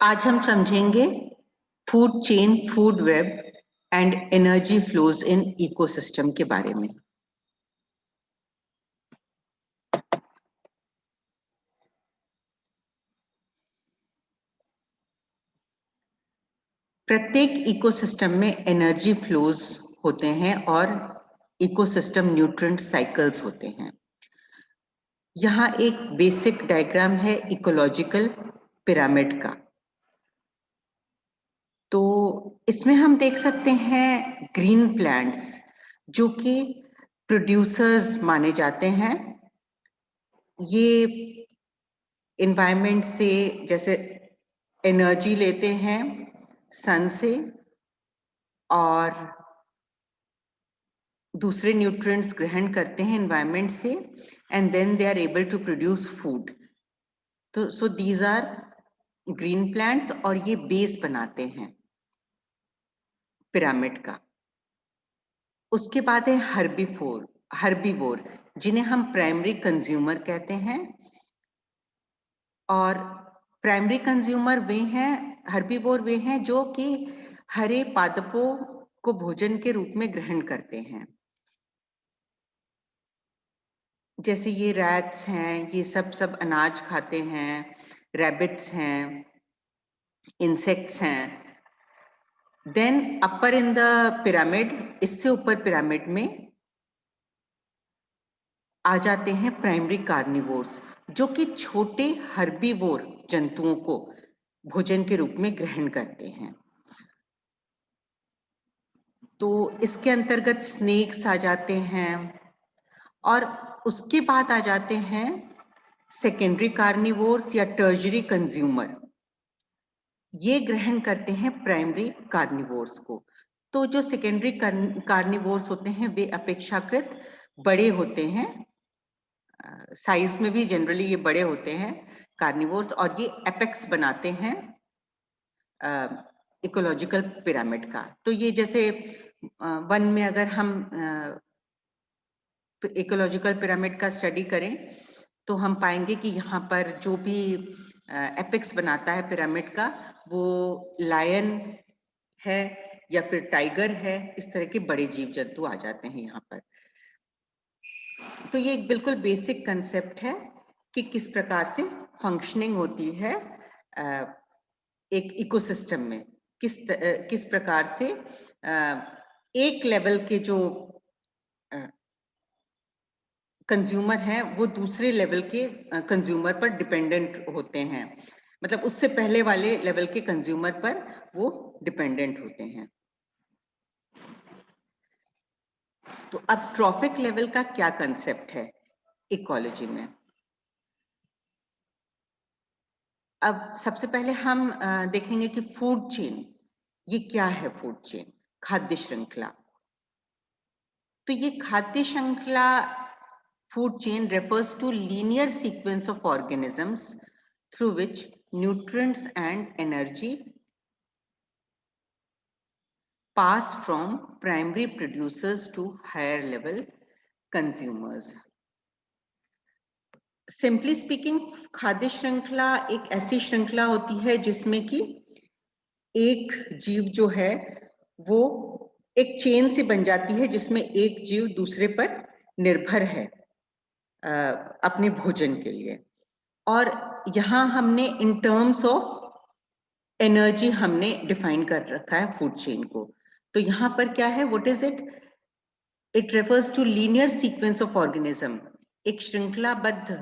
आज हम समझेंगे food chain, food web and energy flows in ecosystem के बारे में। प्रत्येक इकोसिस्टम में एनर्जी फ्लोज होते हैं और इकोसिस्टम न्यूट्रिएंट साइकिल्स होते हैं। यहाँ एक बेसिक डायग्राम है इकोलॉजिकल पिरामिड का। तो इसमें हम देख सकते हैं ग्रीन प्लांट्स जो कि प्रोड्यूसर्स माने जाते हैं। ये एनवायरनमेंट से जैसे एनर्जी लेते हैं सन से और दूसरे न्यूट्रिएंट्स ग्रहण करते हैं एनवायरनमेंट से and then they are able to produce food. तो so these are green plants और ये बेस बनाते हैं पिरामिड का। उसके बाद है हर्बीवोर जिन्हें हम प्राइमरी कंज्यूमर कहते हैं। और प्राइमरी कंज्यूमर वे हैं, हर्बीवोर वे हैं जो कि हरे पादपों को भोजन के रूप में ग्रहण करते हैं। जैसे ये रैट्स हैं, ये सब अनाज खाते हैं, रैबिट्स हैं, इंसेक्ट्स हैं। Then upper in the pyramid, इससे ऊपर पिरामिड में आ जाते हैं प्राइमरी कार्निवोर्स जो कि छोटे हर्बीवोर जंतुओं को भोजन के रूप में ग्रहण करते हैं। तो इसके अंतर्गत स्नेक्स आ जाते हैं और उसके बाद आ जाते हैं सेकेंडरी कार्निवोर्स या टर्शरी कंज्यूमर। ये ग्रहण करते हैं प्राइमरी कार्निवोर्स को। तो जो सेकेंडरी कार्निवोर्स होते हैं वे अपेक्षाकृत बड़े होते हैं, साइज में भी जनरली ये बड़े होते हैं कार्निवोर्स, और ये एपेक्स बनाते हैं इकोलॉजिकल पिरामिड का। तो ये जैसे वन में अगर हम इकोलॉजिकल पिरामिड का स्टडी करें तो हम पाएंगे कि यहाँ पर जो भी एपेक्स बनाता है पिरामिड का वो लायन है या फिर टाइगर है, इस तरह के बड़े जीव जंतु आ जाते हैं यहाँ पर। तो ये एक बिल्कुल बेसिक कंसेप्ट है कि किस प्रकार से फंक्शनिंग होती है एक इकोसिस्टम में, किस प्रकार से एक लेवल के जो कंज्यूमर हैं वो दूसरे लेवल के कंज्यूमर पर डिपेंडेंट होते हैं, मतलब उससे पहले वाले लेवल के कंज्यूमर पर वो डिपेंडेंट होते हैं। तो अब ट्रॉफिक लेवल का क्या कंसेप्ट है इकोलॉजी में? अब सबसे पहले हम देखेंगे कि फूड चेन, ये क्या है? फूड चेन, खाद्य श्रृंखला। तो ये खाद्य श्रृंखला, food chain refers to linear sequence of organisms through which nutrients and energy pass from primary producers to higher level consumers. Simply speaking, खाद्य श्रृंखला एक ऐसी श्रृंखला होती है जिसमें कि एक जीव जो है वो एक चेन से बन जाती है, जिसमें एक जीव दूसरे पर निर्भर है अपने भोजन के लिए। और यहाँ हमने इन टर्म्स ऑफ एनर्जी हमने डिफाइन कर रखा है फूड चेन को। तो यहाँ पर क्या है, what is it? It refers to linear sequence of organism, एक श्रृंखलाबद्ध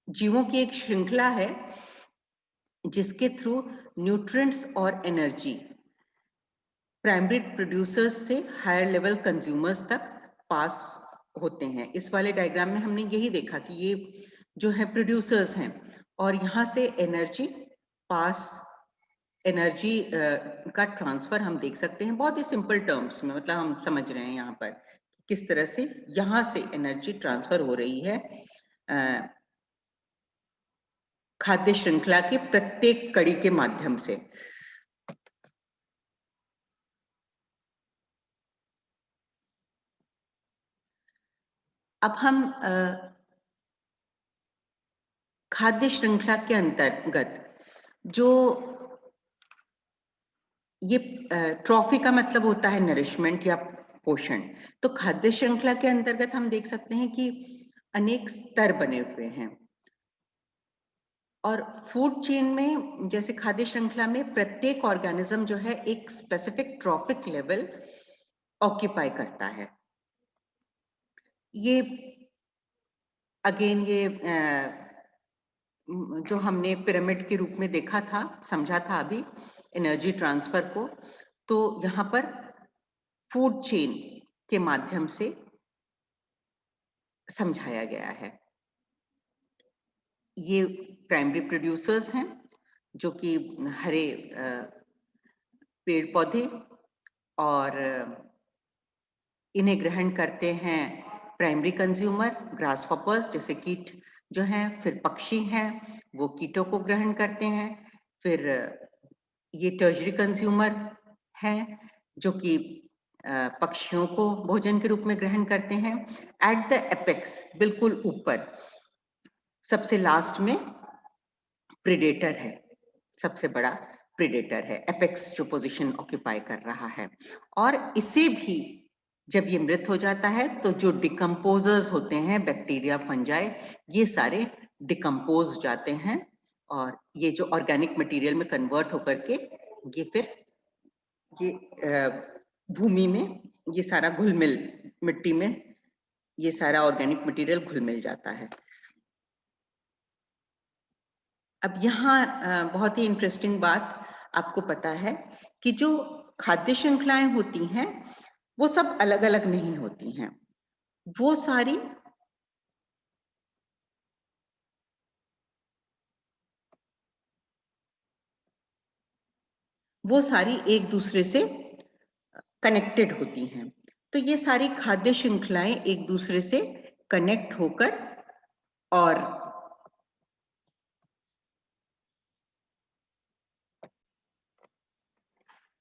जीवों की एक श्रृंखला है जिसके थ्रू न्यूट्रिएंट्स और एनर्जी प्राइमरी प्रोड्यूसर्स से हायर लेवल कंज्यूमर्स तक पास होते हैं। इस वाले डायग्राम में हमने यही देखा कि ये जो है प्रोड्यूसर्स हैं और यहाँ से एनर्जी का ट्रांसफर हम देख सकते हैं बहुत ही सिंपल टर्म्स में, मतलब हम समझ रहे हैं यहाँ पर किस तरह से यहाँ से एनर्जी ट्रांसफर हो रही है खाद्य श्रृंखला के प्रत्येक कड़ी के माध्यम से। अब हम खाद्य श्रृंखला के अंतर्गत जो ये ट्रॉफी का मतलब होता है नरिशमेंट या पोषण। तो खाद्य श्रृंखला के अंतर्गत हम देख सकते हैं कि अनेक स्तर बने हुए हैं और फूड चेन में जैसे खाद्य श्रृंखला में प्रत्येक ऑर्गेनिज्म जो है एक स्पेसिफिक ट्रॉफिक लेवल ऑक्यूपाई करता है। ये अगेन ये जो हमने पिरामिड के रूप में देखा था, समझा था अभी एनर्जी ट्रांसफर को, तो यहाँ पर फूड चेन के माध्यम से समझाया गया है। ये प्राइमरी प्रोड्यूसर्स हैं जो कि हरे पेड़ पौधे और इन्हें ग्रहण करते हैं प्राइमरी कंज्यूमर ग्रास हॉपर्स जैसे कीट जो हैं, फिर पक्षी हैं वो कीटों को ग्रहण करते हैं, फिर ये टर्शरी कंज्यूमर हैं जो कि पक्षियों को भोजन के रूप में ग्रहण करते हैं। एट द एपेक्स बिल्कुल ऊपर सबसे लास्ट में प्रेडेटर है, सबसे बड़ा प्रेडेटर है, एपेक्स जो पोजीशन ऑक्यूपाई कर रहा है। और इसे भी जब ये मृत हो जाता है तो जो डिकम्पोजर्स होते हैं बैक्टीरिया फंजाई ये सारे डिकम्पोज जाते हैं और ये जो ऑर्गेनिक मटेरियल में कन्वर्ट होकर के ये फिर ये भूमि में ये सारा घुल मिल मिट्टी में ये सारा ऑर्गेनिक मटेरियल घुल मिल जाता है। अब यहाँ बहुत ही इंटरेस्टिंग बात आपको पता है कि जो खाद्य श्रृंखलाएं होती हैं वो सब अलग अलग नहीं होती हैं, वो सारी एक दूसरे से कनेक्टेड होती हैं। तो ये सारी खाद्य श्रृंखलाएं एक दूसरे से कनेक्ट होकर और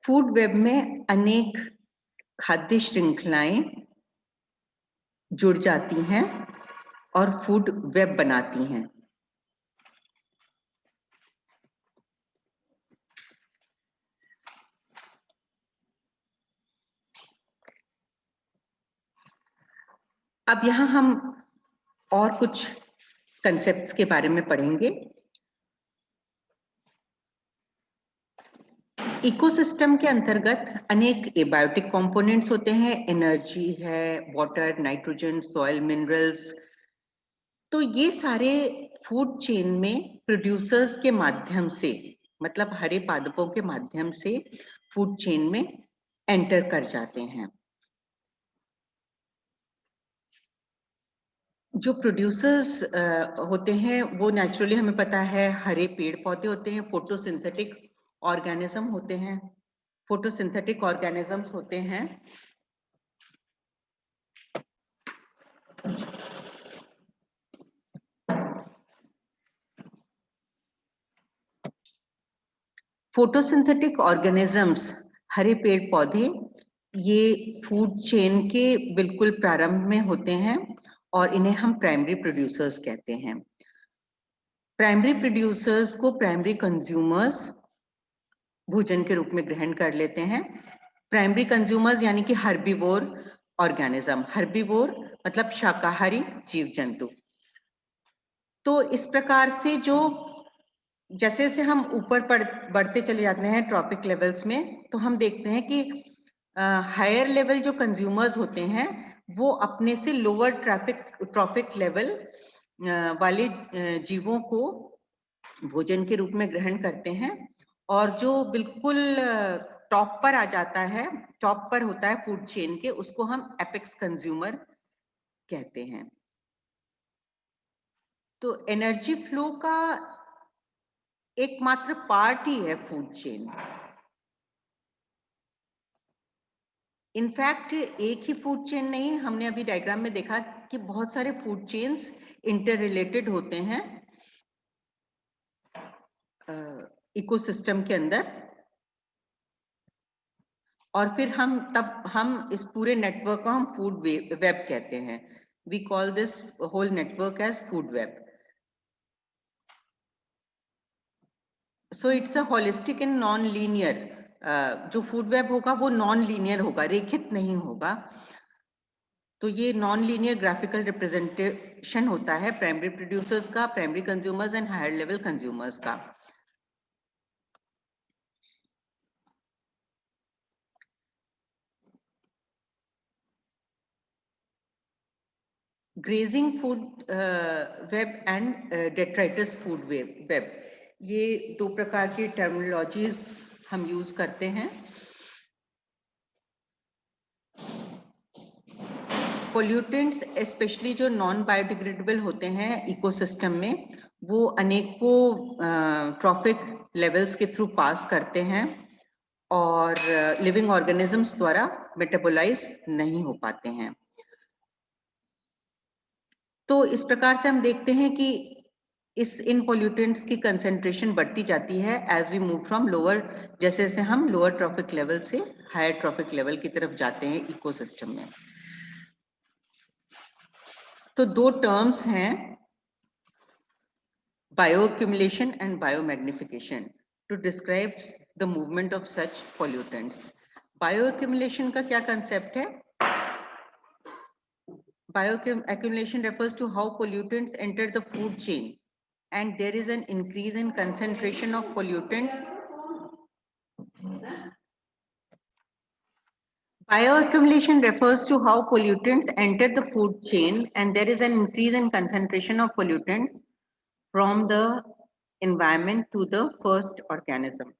फूड वेब में अनेक खाद्य श्रृंखलाएं जुड़ जाती हैं और फूड वेब बनाती हैं। अब यहाँ हम और कुछ कंसेप्ट्स के बारे में पढ़ेंगे। इकोसिस्टम के अंतर्गत अनेक एबायोटिक कंपोनेंट्स होते हैं, एनर्जी है, वाटर, नाइट्रोजन, सॉइल, मिनरल्स। तो ये सारे फूड चेन में प्रोड्यूसर्स के माध्यम से मतलब हरे पादपों के माध्यम से फूड चेन में एंटर कर जाते हैं। जो प्रोड्यूसर्स होते हैं वो नेचुरली हमें पता है हरे पेड़ पौधे होते हैं, फोटोसिंथेटिक ऑर्गेनिज्म होते हैं, फोटोसिंथेटिक ऑर्गेनिजम्स होते हैं। फोटोसिंथेटिक ऑर्गेनिजम्स हरे पेड़ पौधे ये फूड चेन के बिल्कुल प्रारंभ में होते हैं और इन्हें हम प्राइमरी प्रोड्यूसर्स कहते हैं। प्राइमरी प्रोड्यूसर्स को प्राइमरी कंज्यूमर्स भोजन के रूप में ग्रहण कर लेते हैं। प्राइमरी कंज्यूमर्स यानी कि हर्बीवोर ऑर्गेनिज्म, हर्बीवोर मतलब शाकाहारी जीव जंतु। तो इस प्रकार से जो जैसे जैसे हम ऊपर बढ़ते चले जाते हैं ट्रॉफिक लेवल्स में, तो हम देखते हैं कि हायर लेवल जो कंज्यूमर्स होते हैं वो अपने से लोअर ट्रॉफिक लेवल वाले जीवों को भोजन के रूप में ग्रहण करते हैं और जो बिल्कुल टॉप पर आ जाता है, टॉप पर होता है फूड चेन के, उसको हम एपेक्स कंज्यूमर कहते हैं। तो एनर्जी फ्लो का एकमात्र पार्ट ही है फूड चेन। इनफैक्ट एक ही फूड चेन नहीं, हमने अभी डायग्राम में देखा कि बहुत सारे फूड चेन्स इंटर रिलेटेड होते हैं इकोसिस्टम के अंदर, और फिर हम इस पूरे नेटवर्क को हम फूड वेब कहते हैं। We call this whole network as food web. So it's a holistic and non linear, जो फूड वेब होगा वो नॉन लीनियर होगा, रेखित नहीं होगा। तो ये नॉन लीनियर ग्राफिकल रिप्रेजेंटेशन होता है प्राइमरी प्रोड्यूसर्स का, primary consumers and higher level consumers का। Grazing food web and detritus food web, ये दो प्रकार की टर्मिनोलॉजीज हम यूज करते हैं। पोल्यूटेंट्स स्पेशली जो नॉन बायोडिग्रेडेबल होते हैं इकोसिस्टम में, वो अनेकों ट्रॉफिक लेवल्स के थ्रू पास करते हैं और लिविंग ऑर्गेनिजम्स द्वारा मेटाबोलाइज नहीं हो पाते हैं। तो इस प्रकार से हम देखते हैं कि इन पोल्यूटेंट्स की कंसेंट्रेशन बढ़ती जाती है as we move from lower, जैसे जैसे हम लोअर ट्रॉफिक लेवल से हायर ट्रॉफिक लेवल की तरफ जाते हैं इकोसिस्टम में। तो दो टर्म्स हैं, bioaccumulation and biomagnification, to describe the movement of such pollutants. Bioaccumulation का क्या concept है? Bioaccumulation refers to how pollutants enter the food chain and there is an increase in concentration of pollutants. Bioaccumulation refers to how pollutants enter the food chain and there is an increase in concentration of pollutants from the environment to the first organism.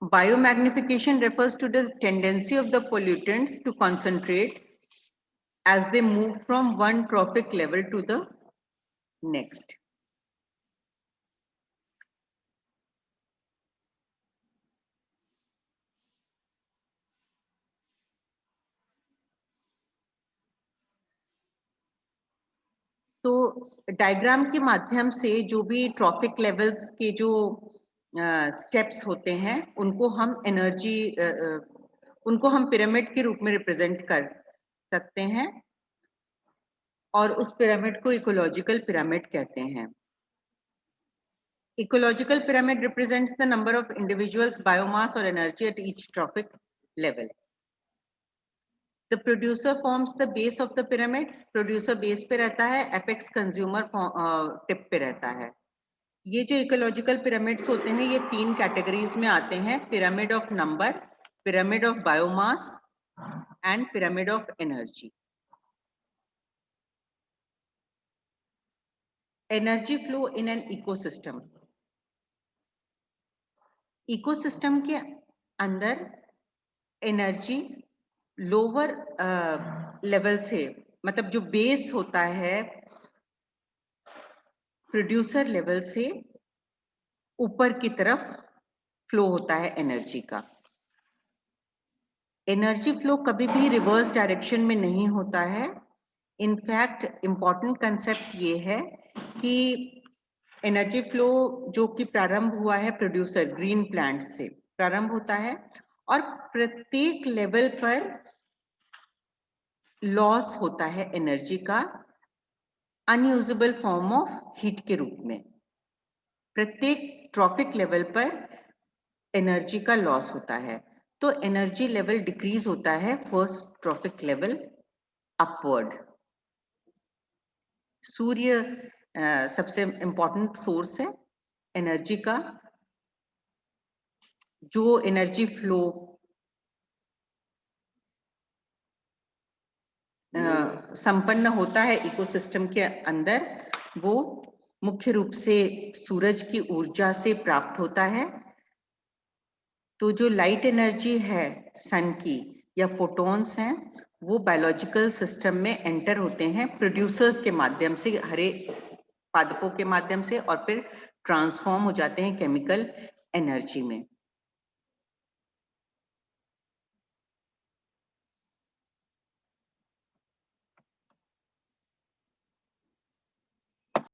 Biomagnification refers to the tendency of the pollutants to concentrate as they move from one trophic level to the next. तो diagram के माध्यम से जो भी traffic levels के जो steps होते हैं उनको हम उनको हम पिरामिड के रूप में रिप्रेजेंट कर सकते हैं और उस पिरामिड को इकोलॉजिकल पिरामिड कहते हैं। Ecological pyramid represents the number of individuals, biomass or energy at each trophic level. The producer forms the base of the pyramid. Producer base पे रहता है, apex consumer tip पे रहता है। ये जो ecological pyramids होते हैं ये तीन categories में आते हैं, pyramid of number, pyramid of biomass and pyramid of energy. Energy flow in an ecosystem. Ecosystem के अंदर एनर्जी लोअर लेवल से, मतलब जो बेस होता है प्रोड्यूसर लेवल से ऊपर की तरफ फ्लो होता है एनर्जी का। एनर्जी फ्लो कभी भी रिवर्स डायरेक्शन में नहीं होता है। इनफैक्ट इंपॉर्टेंट कंसेप्ट ये है कि एनर्जी फ्लो जो कि प्रारंभ हुआ है प्रोड्यूसर ग्रीन प्लांट्स से प्रारंभ होता है और प्रत्येक लेवल पर लॉस होता है एनर्जी का अनयूजेबल फॉर्म ऑफ हीट के रूप में। प्रत्येक ट्रॉफिक लेवल पर एनर्जी का लॉस होता है, तो एनर्जी लेवल डिक्रीज होता है फर्स्ट ट्रॉफिक लेवल अपवर्ड। सूर्य सबसे इंपॉर्टेंट सोर्स है एनर्जी का, जो एनर्जी फ्लो संपन्न होता है इकोसिस्टम के अंदर, वो मुख्य रूप से सूरज की ऊर्जा से प्राप्त होता है। तो जो लाइट एनर्जी है सन की या फोटॉन्स हैं, वो बायोलॉजिकल सिस्टम में एंटर होते हैं प्रोड्यूसर्स के माध्यम से, हरे पादपों के माध्यम से, और फिर ट्रांसफॉर्म हो जाते हैं केमिकल एनर्जी में।